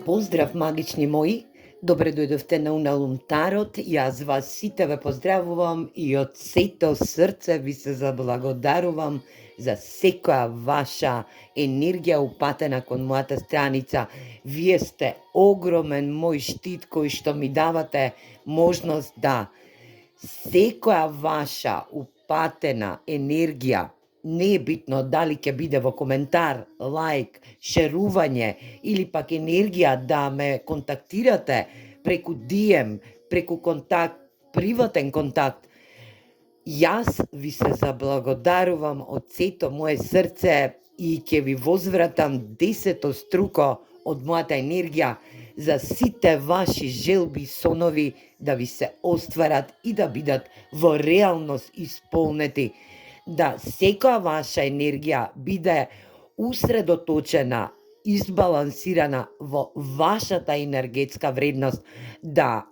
Поздрав, магични мои! Добре дојдовте на Уналум Тарот. Јас вас сите ве поздравувам и од сето срце ви се заблагодарувам за секоја ваша енергија упатена кон мојата страница. Вие сте огромен мој штит кој што ми давате можност да секоја ваша упатена енергија, не е битно дали ќе биде во коментар, лајк, шерување или пак енергија да ме контактирате преку DM, преку контакт, приватен контакт. Јас ви се заблагодарувам од сето мое срце и ќе ви возвратам 10 струко од мојата енергија за сите ваши желби и сонови да ви се остварат и да бидат во реалност исполнети. Да секоја ваша енергија биде усредоточена, избалансирана во вашата енергетска вредност, да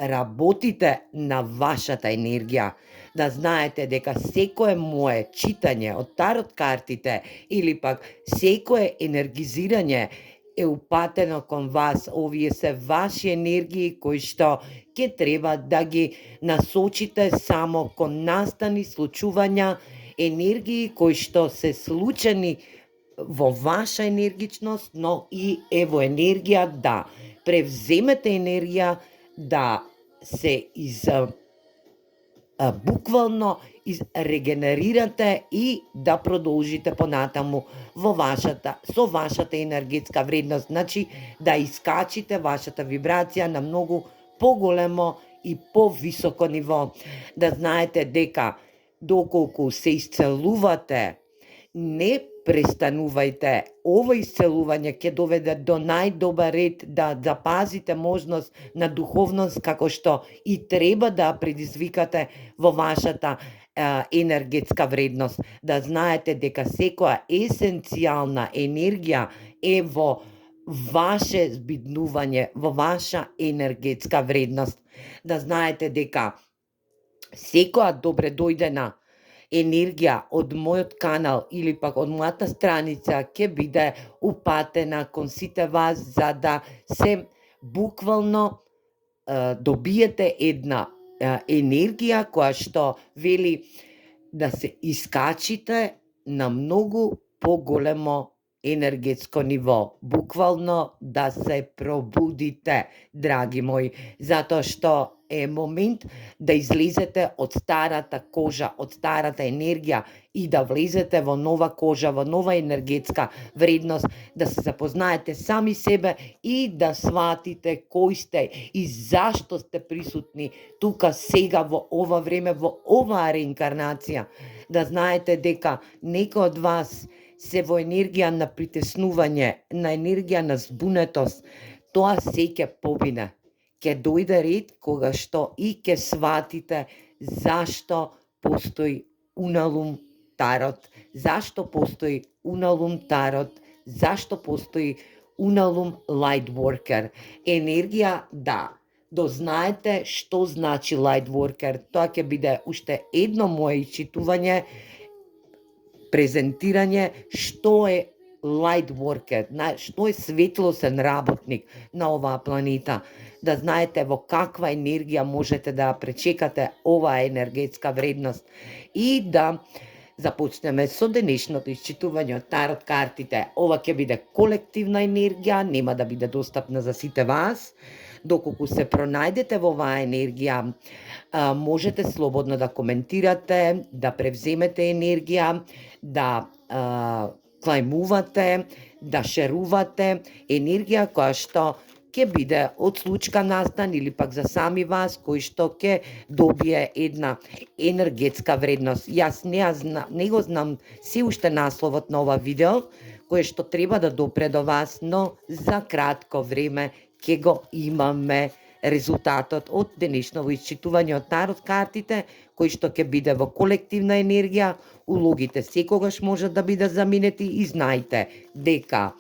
работите на вашата енергија, да знаете дека секое мое читање од тарот картите или пак секое енергизирање е упатено кон вас. Овие се ваши енергии кои што ќе треба да ги насочите само кон настани, случувања, енергии кои што се случени во ваша енергичност, но и ево енергија да превземете енергија, да се буквално регенерирате и да продолжите понатаму во со вашата енергетска вредност, значи да искачите вашата вибрација на многу поголемо и повисоко ниво. Да знаете дека доколку се исцелувате, не престанувајте. Ова исцелување ќе доведе до најдобар ред да запазите можност на духовност како што и треба да предизвикате во вашата енергетска вредност. Да знаете дека секоја есенцијална енергија е во ваше збиднување, во ваша енергетска вредност. Да знаете дека секоја добре дојдена енергија од мојот канал или пак од мојата страница ќе биде упатена кон сите вас за да се буквално добиете една енергија која што вели да се искачите на многу поголемо енергетско ниво, буквално да се пробудите, драги мои, затоа што е момент да излезете од старата кожа, од старата енергија и да влезете во нова кожа, во нова енергетска вредност, да се запознаете сами себе и да сватите кој сте и зашто сте присутни тука сега во ова време, во оваа реинкарнација. Да знаете дека некој од вас се во енергија на притеснување, на енергија на збунетост, тоа се ќе побине. Ќе дојде ред кога што и ќе сватите зашто постои Уналум Тарот, зашто постои Уналум Тарот, зашто постои Уналум Lightworker. Енергија да дознаете што значи Lightworker. Тоа ќе биде уште едно мое исчитување, презентирање што е Lightworker, што е светлосен работник на оваа планета. Да знаете во каква енергија можете да пречекате оваа енергетска вредност и да започнеме со денешното исчитување од тарот картите. Ова ќе биде колективна енергија, нема да биде достапна за сите вас. Доколку се пронајдете во оваа енергија, можете слободно да коментирате, да превземете енергија, да клајмувате, да шерувате енергија која што ќе биде од случка настан или пак за сами вас, кој што ќе добие една енергетска вредност. Јас не го знам се уште насловот на ова видео, кое што треба да допре до вас, но за кратко време ќе го имаме резултатот од денешново исчитување од тарот картите, кој што ќе биде во колективна енергија. Улогите секогаш можат да бидат заменети и знајте дека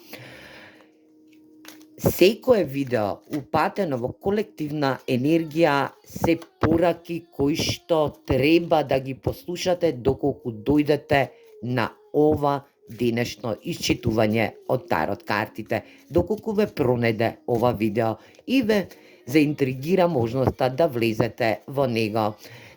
секое видео упатено во колективна енергија се пораки кои што треба да ги послушате доколку дојдете на ова денешно исчитување од тарот картите, доколку ве пронеде ова видео и ве заинтригира можноста да влезете во него,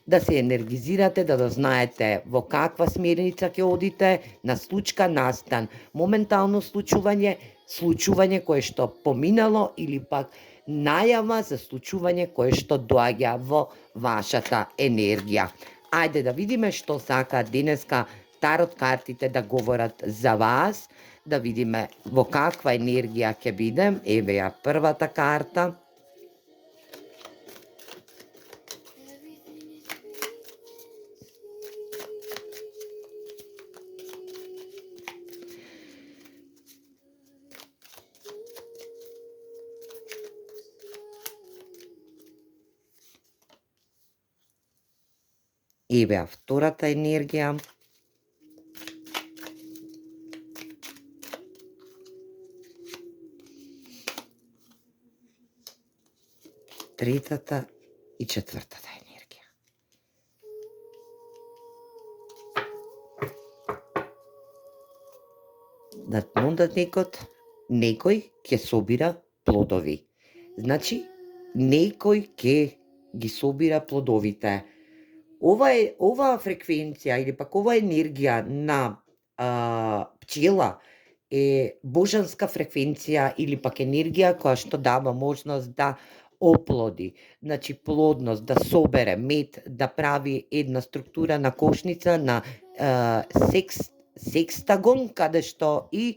да се енергизирате, да знаете во каква смерница ќе одите, на случка настан, моментално случување кое што поминало или пак најава за случување кое што доаѓа во вашата енергија. Ајде да видиме што сакаат денеска тарот картите да говорат за вас, да видиме во каква енергија ќе бидем. Еве ја првата карта. Еве ја втората енергија. Третата и четвртата енергија. На дневникот некој ќе собира плодови. Значи, некој ќе ги собира плодовите. Оваа фреквенција или пак ова енергија на пчела е божанска фреквенција или пак енергија која што дава можност да оплоди, значи плодност, да собере мед, да прави една структура на кошница, на секстагон, каде што и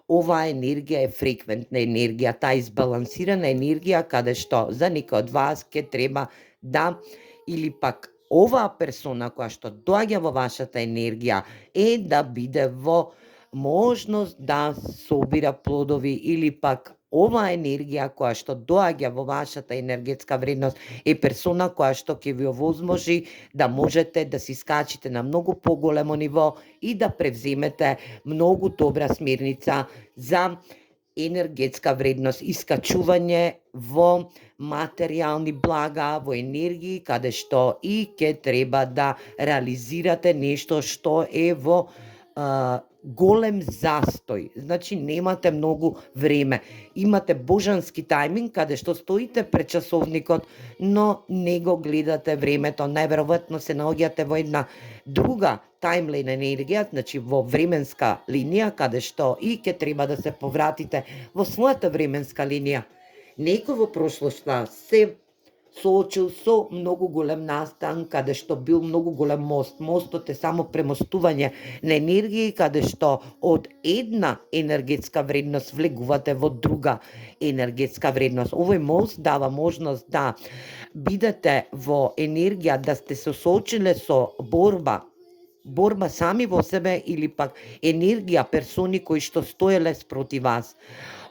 оваа енергија е фреквентна енергија, таа избалансирана енергија, каде што за некој од вас ќе треба да, или пак оваа персона која што доаѓа во вашата енергија е да биде во можност да собира плодови, или пак оваа енергија која што доаѓа во вашата енергетска вредност е персона која што ќе ви овозможи да можете да си скачите на многу поголемо ниво и да превземете многу добра смерница за енергетска вредност, искачување во материјални блага, во енергии, каде што и ќе треба да реализирате нешто што е во голем застој, значи немате многу време. Имате божански тајминг каде што стоите пред часовникот, но не го гледате времето. Најверојатно се наоѓате во една друга тајмлейн енергија, значи во временска линија, каде што и ќе треба да се повратите во својата временска линија. Некој во прошлоста се соочил со многу голем настан, каде што бил многу голем мост. Мостот е само премостување на енергија, каде што од една енергетска вредност влегувате во друга енергетска вредност. Овој мост дава можност да бидете во енергија, да сте се соочиле со борба сами во себе, или пак енергија персони кои што стоеле спроти вас.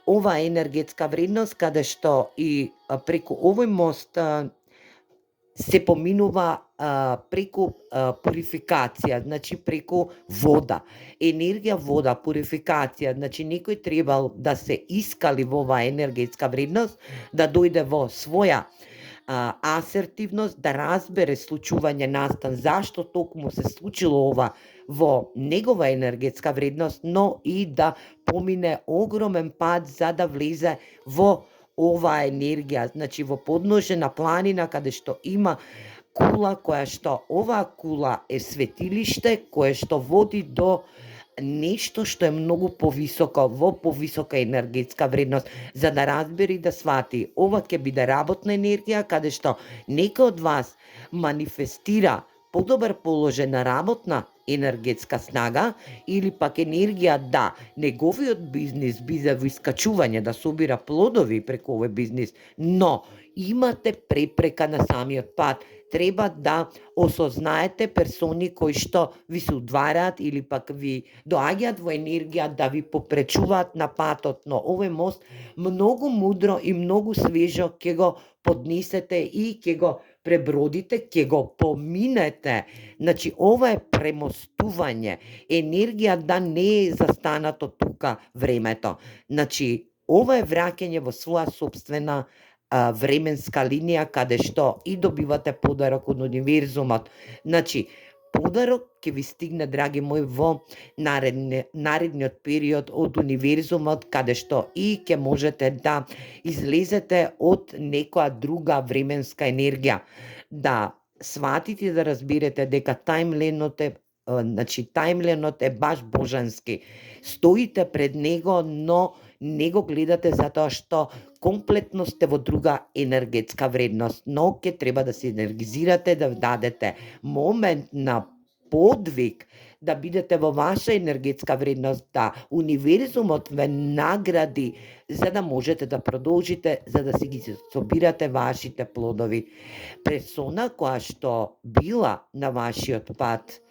Ова енергетска вредност каде што и преку овој мост се поминува преку пурификација, значи преку вода. Енергија вода, пурификација, значи некој требал да се искали во оваа енергетска вредност, да дојде во своја асертивност, да разбере случување настан, зашто токму се случило ова во негова енергетска вредност, но и да помине огромен пат за да влезе во оваа енергија, значи во подножена планина каде што има кула, која што оваа кула е светилиште кое што води до нешто што е многу повисоко, во повисока енергетска вредност, за да разбери да свати. Ова ќе биде работна енергија каде што некој од вас манифестира подобар положен на работна енергетска снага, или пак енергија да неговиот бизнис биде во искачување, да собира плодови преку овој бизнис, но имате препрека на самиот пат. Треба да осознаете персони кои што ви се удвараат или пак ви доаѓаат во енергија да ви попречуваат на патот, но овој мост многу мудро и многу свежо ќе го поднесете и ќе го пребродите, ќе го поминете. Значи, ова е премостување. Енергија да не е застанато тука времето. Значи, ова е враќање во своја собствена временска линија, каде што и добивате подарок од универзумот. Значи, подарок ќе ви стигне, драги мои, во наредниот период од универзумот, каде што и ќе можете да излезете од некоја друга временска енергија, да сватите и да разберете дека тајмленот е баш божански. Стоите пред него, но не го гледате затоа што комплетно сте во друга енергетска вредност, но ќе треба да се енергизирате, да дадете момент на подвиг, да бидете во ваша енергетска вредност, да универзумот ве награди за да можете да продолжите, за да си ги собирате вашите плодови. Персона која што била на вашиот пат,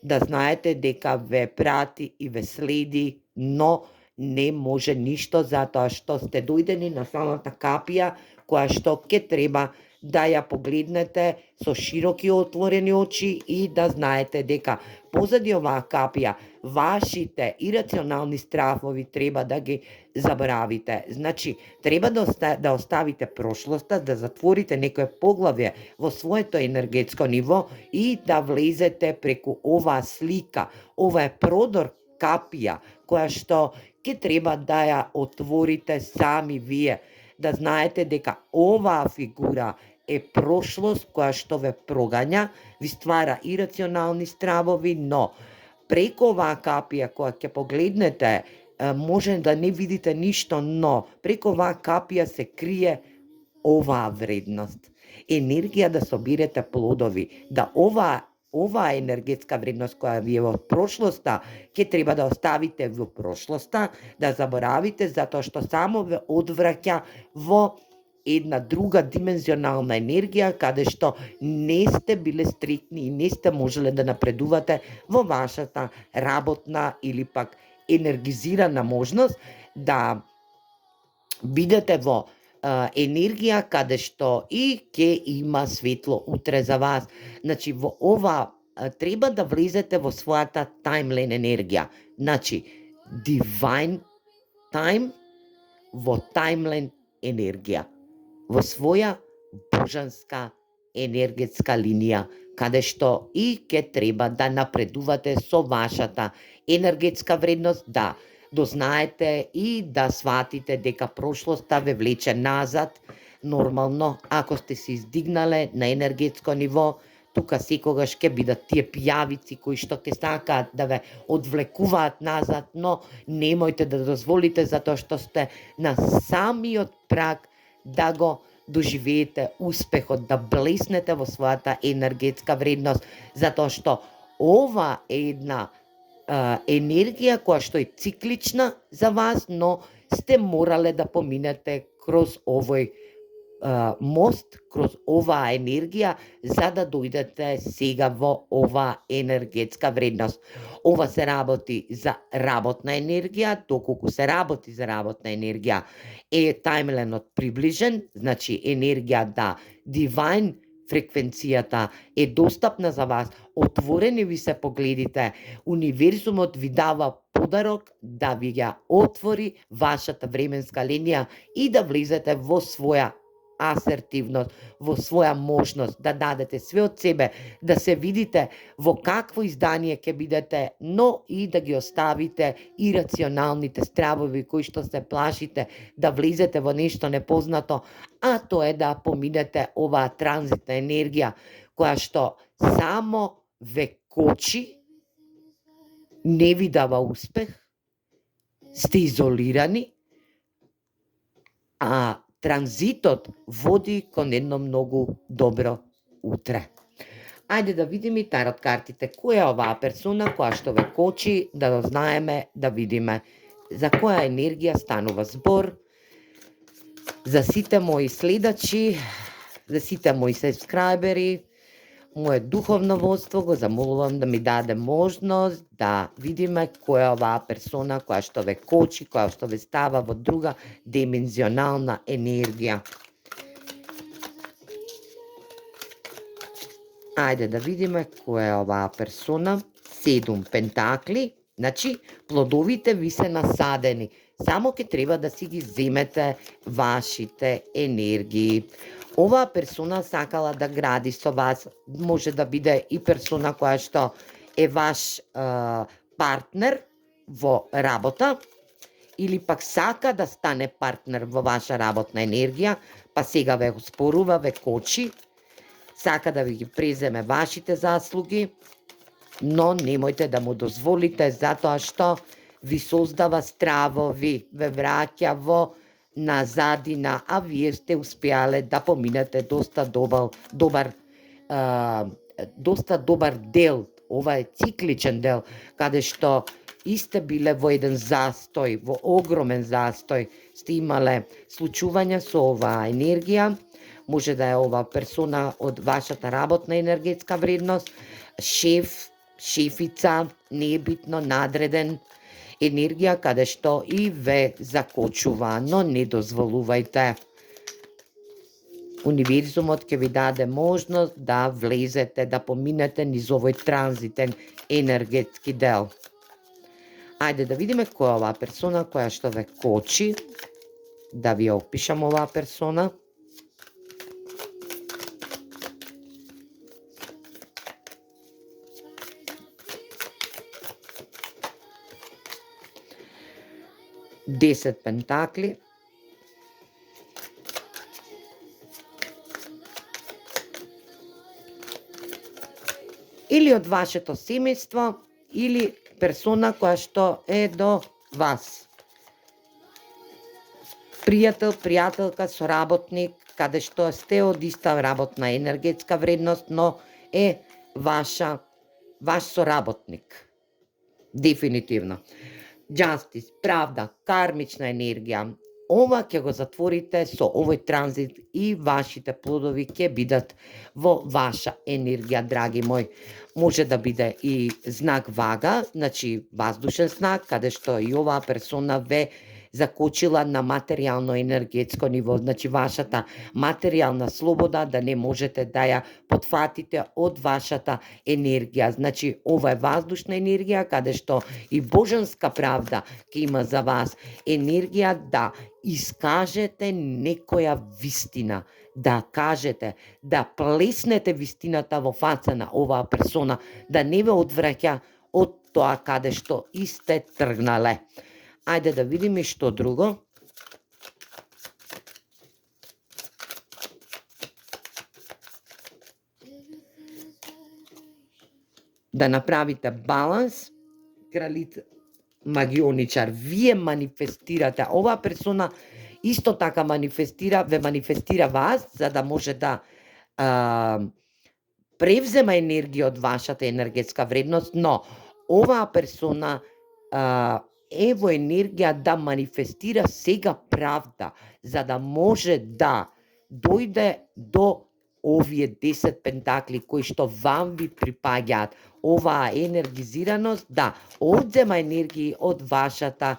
да знаете дека ве прати и ве следи, но не може ништо затоа што сте дојдени на самата капија која што ќе треба да ја погледнете со широки отворени очи и да знаете дека позади оваа капија вашите ирационални страфови треба да ги заборавите. Значи, треба да оставите прошлоста, да затворите некое поглавје во своето енергетско ниво и да влезете преку оваа слика. Ова е продор капија која што ќе треба да ја отворите сами вие, да знаете дека оваа фигура е прошлост која што ве прогања, ви ствара ирационални стравови, но преку оваа капија која ќе погледнете, може да не видите ништо, но преку оваа капија се крие оваа вредност. Енергија да собирате плодови, да оваа енергетска вредност која ви е во прошлоста, ќе треба да оставите во прошлоста, да заборавите, затоа што само ве одвраќа во една друга димензионална енергија, каде што не сте биле стрикни и не сте можеле да напредувате во вашата работна или пак енергизирана можност да бидете во енергија каде што и ќе има светло утре за вас. Значи, во ова треба да влезете во својата таймлен енергија. Значи, divine time во таймлен енергија, во своја божанска енергетска линија, каде што и ќе треба да напредувате со вашата енергетска вредност, да дознаете и да сватите дека прошлоста ве влече назад. Нормално, ако сте се издигнале на енергетско ниво, тука секогаш ќе бидат тие пијавици кои што ќе сакаат да ве одвлекуваат назад, но немојте да дозволите затоа што сте на самиот праг да го доживеете успехот, да блеснете во својата енергетска вредност, затоа што ова е една енергија која што е циклична за вас, но сте морале да поминете кроз овој мост, кроз оваа енергија, за да дојдете сега во оваа енергетска вредност. Ова се работи за работна енергија, доколку се работи за работна енергија, е тајмленот приближен, значи енергија да divine фреквенцијата е достапна за вас, отворени ви се погледите, универзумот ви дава подарок да ви ја отвори вашата временска линија и да влезете во своја асертивност, во своја можност, да дадете све од себе, да се видите во какво издание ќе бидете, но и да ги оставите ирационалните стравови кои што се плашите да влезете во нешто непознато, а тоа е да поминете оваа транзитна енергија која што само ве кочи, не ви дава успех, сте изолирани, а транзитот води кон едно многу добро утре. Ајде да видиме и тарот картите. Која е оваа персона која што ве кочи, да го знаеме, да видиме за која енергија станува збор. За сите мои следачи, за сите мои сабскрајбери, моје духовно водство го замолувам да ми даде можност да видиме која е оваа персона која што ве кочи, која што ве става во друга димензионална енергија. Ајде да видиме која е оваа персона. 7 пентакли, значи плодовите ви се насадени. Само ќе треба да си ги земете вашите енергии. Оваа персона сакала да гради со вас, може да биде и персона која што е ваш партнер во работа, или пак сака да стане партнер во ваша работна енергија, па сега ве спорува, ве кочи, сака да ви ги преземе вашите заслуги, но немојте да му дозволите, затоа што ви создава стравови, ве враќа во назадина, а вие сте успеале да поминете доста добар дел. Ова е цикличен дел, каде што и сте биле во еден застој, во огромен застој, сте имале случувања со оваа енергија, може да е ова персона од вашата работна енергетска вредност, шеф, шефица, не е битно, надреден, енергија каде што и ве закочува, но не дозволувајте. Универзумот ќе ви даде можност да влезете, да поминете низ овој транзитен енергетски дел. Ајде да видиме која е оваа персона која што ве кочи, да ви ја опишам оваа персона. Десет пентакли. Или од вашето семејство, или персона која што е до вас. Пријател, пријателка, соработник, каде што сте од иста работна енергетска вредност, но е ваш соработник. Дефинитивно. Justice, правда, кармична енергија. Ова ќе го затворите со овој транзит и вашите плодови ќе бидат во ваша енергија, драги мои. Може да биде и знак вага, значи воздушен знак, каде што и оваа персона ве закочила на материјално енергетско ниво, значи вашата материјална слобода да не можете да ја потфатите од вашата енергија. Значи ова е воздушна енергија каде што и божанска правда ќе има за вас енергија да искажете некоја вистина, да кажете, да плеснете вистината во фаца на оваа персона, да не ве одвраќа од тоа каде што и сте тргнале. Ајде да видиме што друго. Да направите баланс, кралица магионичар, вие манифестирате, оваа персона исто така ве манифестира вас, за да може да превзема енергија од вашата енергетска вредност, но оваа персона е во енергија да манифестира сега правда, за да може да дојде до овие 10 пентакли кои што вам ви припаѓаат, оваа енергизираност, да одзема енергии од вашата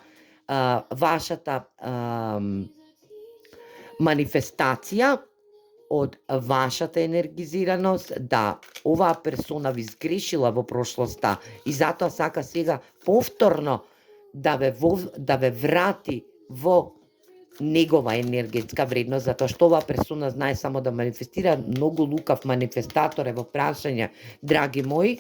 манифестација, од вашата енергизираност, да оваа персона ви сгрешила во прошлоста и затоа сака сега повторно да ве врати во негова енергетска вредност, затоа што оваа персона знае само да манифестира, многу лукав манифестатор е во прашање, драги мои,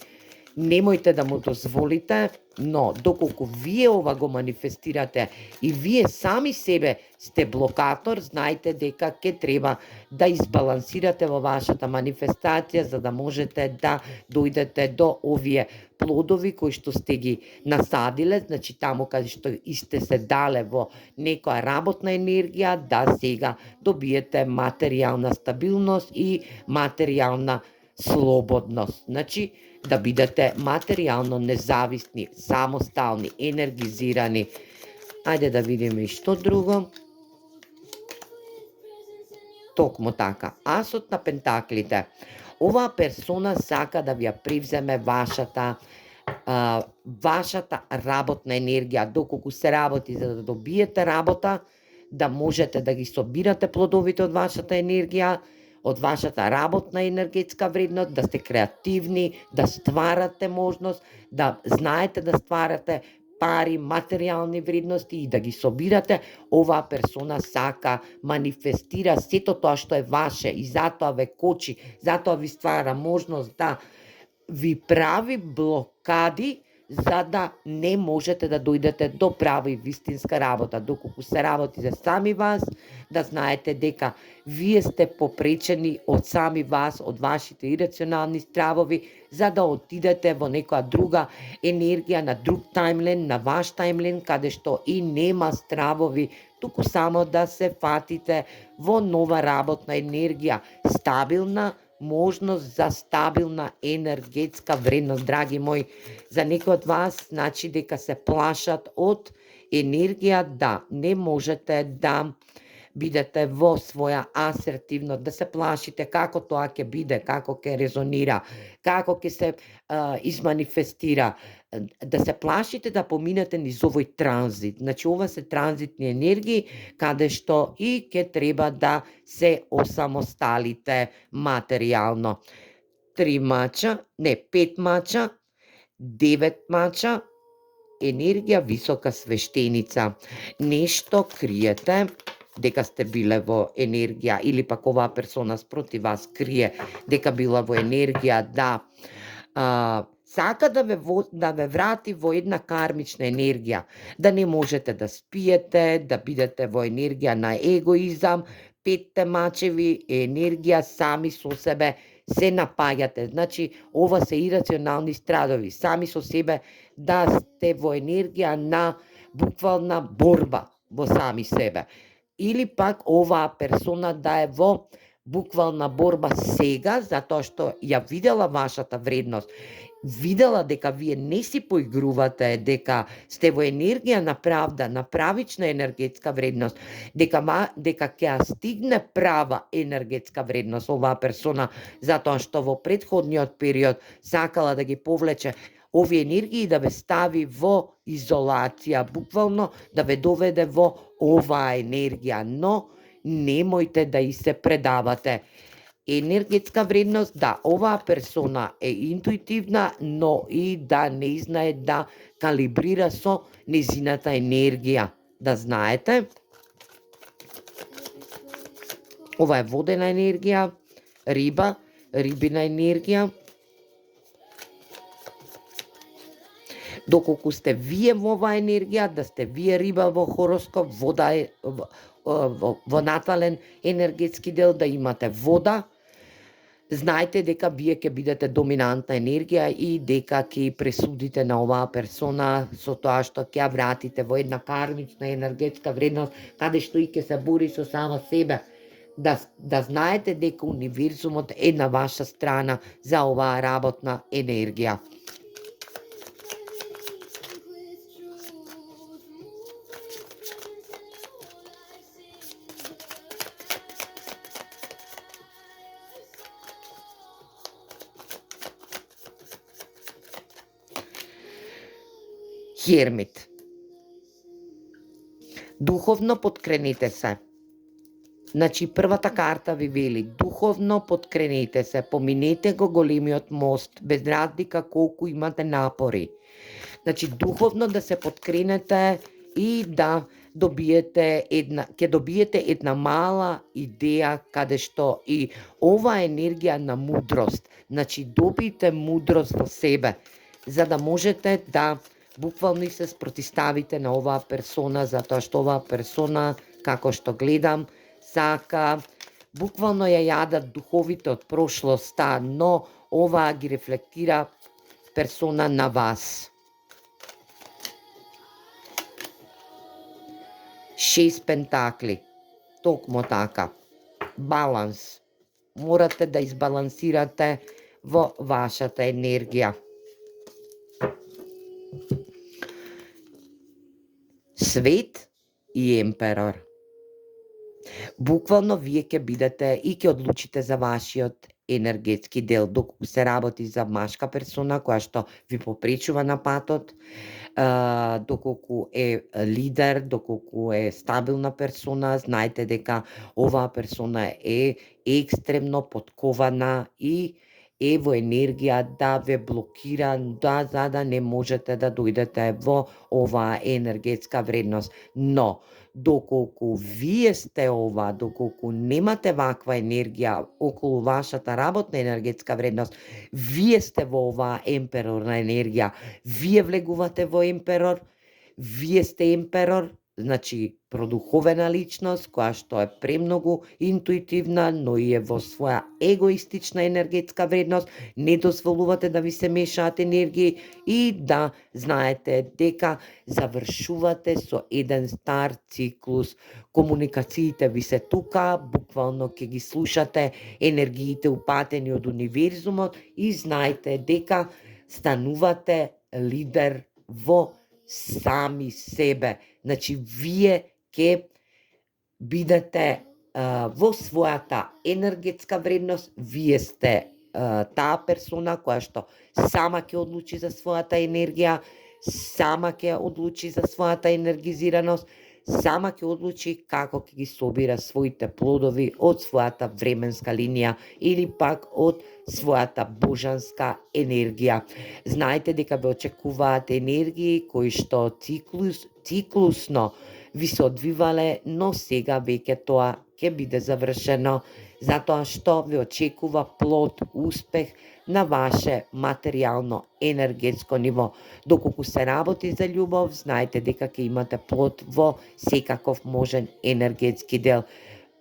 немојте да му дозволите, но доколку вие ова го манифестирате и вие сами себе сте блокатор, знаете дека ќе треба да избалансирате во вашата манифестација за да можете да дојдете до овие плодови кои што сте ги насадиле, значи таму каде што и сте се дале во некоја работна енергија, да сега добиете материјална стабилност и материјална слободност. Значи, да бидете материјално независни, самостални, енергизирани. Ајде да видиме и што друго. Токму така. Асот на пентаклите. Оваа персона сака да ви ја превземе вашата работна енергија. Доколку се работи за да добиете работа, да можете да ги собирате плодовите од вашата енергија, од вашата работна енергетска вредност, да сте креативни, да стварате можност, да знаете да стварате пари, материјални вредности и да ги собирате, оваа персона сака, манифестира сето тоа што е ваше и затоа ве кочи, затоа ви ствара можност да ви прави блокади за да не можете да дојдете до права и вистинска работа. Доколку се работи за сами вас, да знаете дека вие сте попречени од сами вас, од вашите ирационални стравови, за да отидете во некоја друга енергија, на друг таймлен, на ваш таймлен, каде што и нема стравови, туку само да се фатите во нова работна енергија, стабилна, можност за стабилна енергетска вредност, драги мои. За некои од вас значи дека се плашат од енергија, да не можете да бидете во своја асертивност, да се плашите како тоа ќе биде, како ќе резонира, како ќе се изманифестира, да се плашите да поминете низ овој транзит. Значи, ова се транзитни енергии, каде што и ќе треба да се осамосталите материјално. 3 мача, не, 5 мача, 9 мача, енергија висока свештеница. Нешто криете, дека сте биле во енергија, или пак оваа персона спроти вас крие дека била во енергија да сака да ве врати во една кармична енергија, да не можете да спиете, да бидете во енергија на егоизам. 5 мачеви енергија сами со себе се напаѓате. Значи, ова се ирационални страдови, сами со себе да сте во енергија на буквална борба во сами себе. Или пак оваа персона да е во буквална борба сега, затоа што ја видела вашата вредност, видела дека вие не си поигрувате, дека сте во енергија на правда, на правична енергетска вредност, дека ќе ја стигне права енергетска вредност оваа персона, затоа што во претходниот период сакала да ги повлече овие енергии да ве стави во изолација, буквално да ве доведе во оваа енергија, но немојте да и се предавате. Енергетска вредност, да, оваа персона е интуитивна, но и да не знае да калибрира со незината енергија. Да знаете, ова е водена енергија, риба, рибина енергија. Доколку сте вие во оваа енергија, да сте вие риба во хороскоп, вода е во натален енергетски дел, да имате вода, знаете дека вие ќе бидете доминантна енергија и дека ќе пресудите на оваа персона со тоа што ќе ја вратите во една кармична енергетска вредност, каде што и ќе се бори со сама себе. Да знаете дека универзумот е на ваша страна за оваа работна енергија. Хермит. Духовно подкренете се. Значи, првата карта ви вели, духовно подкренете се, поминете го големиот мост, без разлика колку имате напори. Значи, духовно да се подкренете и да ќе добиете една мала идеја каде што и ова енергија на мудрост. Значи, добиете мудрост во себе, за да можете да буквално и се спротиставите на оваа персона, затоа што оваа персона, како што гледам, сака, буквално ја јадат духовите од прошлоста, но оваа ги рефлектира персона на вас. 6 пентакли, токму така, баланс. Морате да избалансирате во вашата енергија. Свет и емперор. Буквално вие ќе бидете и ќе одлучите за вашиот енергетски дел, доколку се работи за машка персона која што ви попречува на патот, доколку е лидер, доколку е стабилна персона, знаете дека оваа персона е екстремно подкована и е во енергија да ве блокира, за да не можете да дојдете во оваа енергетска вредност. Но, доколку вие сте ова, доколку немате ваква енергија околу вашата работна енергетска вредност, вие сте во оваа емперорна енергија, вие влегувате во емперор, вие сте емперор, значи продуховена личност која што е премногу интуитивна, но и е во своја егоистична енергетска вредност, не дозволувате да ви се мешаат енергии и да знаете дека завршувате со еден стар циклус. Комуникациите ви се тука, буквално ќе ги слушате енергиите упатени од универзумот и знаете дека станувате лидер во сами себе. Значи, вие ќе бидете во својата енергетска вредност, вие сте таа персона која што сама ќе одлучи за својата енергија, сама ќе одлучи за својата енергизираност, сама ќе одлучи како ќе ги собира своите плодови од својата временска линија или пак од својата божанска енергија. Знаете дека ве очекуваат енергии кои што циклусно ви се одвивале, но сега веќе тоа ќе биде завршено, затоа што ве очекува плод, успех на ваше материјално енергетско ниво. Доколку се работи за љубов, знаете дека ќе имате плод во секаков можен енергетски дел,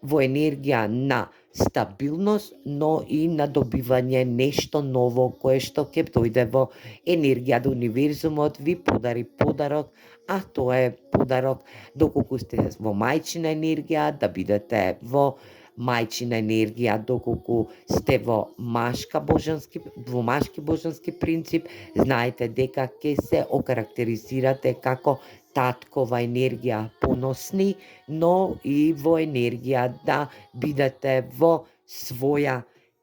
во енергија на стабилност, но и на добивање нешто ново кое што ќе дојде во енергија да универзумот ви подари подарок, а тоа е подарок доколку сте во мајчина енергија, да бидете во мајчина енергија, доколку сте во машки божански принцип, знаете дека ќе се окарактеризирате како таткова енергија, поносни, но и во енергија да бидете во своја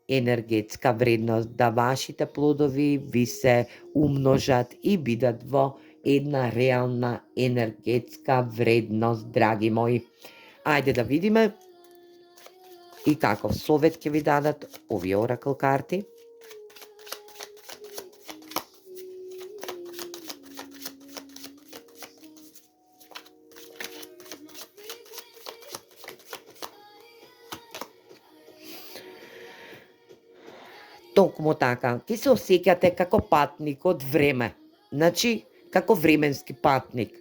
енергетска вредност, да вашите плодови ви се умножат и бидат во една реална енергетска вредност, драги мои. Ајде да видиме и каков совет ќе ви дадат овие оракл карти. Токму така, ќе се осеќате како патник од време, значи како временски патник,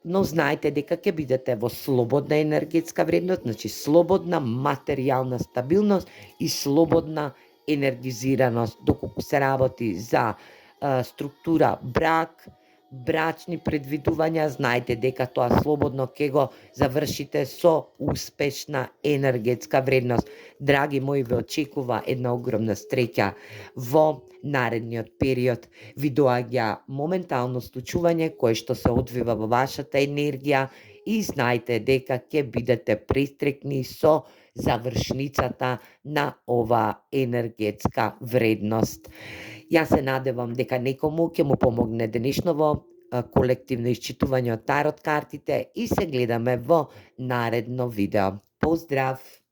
но знаете дека ќе бидете во слободна енергетска вредност, значи слободна материјална стабилност и слободна енергизираност. Доколку се работи за структура брак, брачни предвидувања, знаете дека тоа слободно ќе го завршите со успешна енергетска вредност. Драги мои, ве очекува една огромна среќа во наредниот период. Ви доаѓа моментално случување кое што се одвива во вашата енергија и знаете дека ќе бидете престрекни со завршницата на оваа енергетска вредност. Јас се надевам дека некому ќе му помогне денешново колективно исчитување од тарот картите и се гледаме во наредно видео. Поздрав!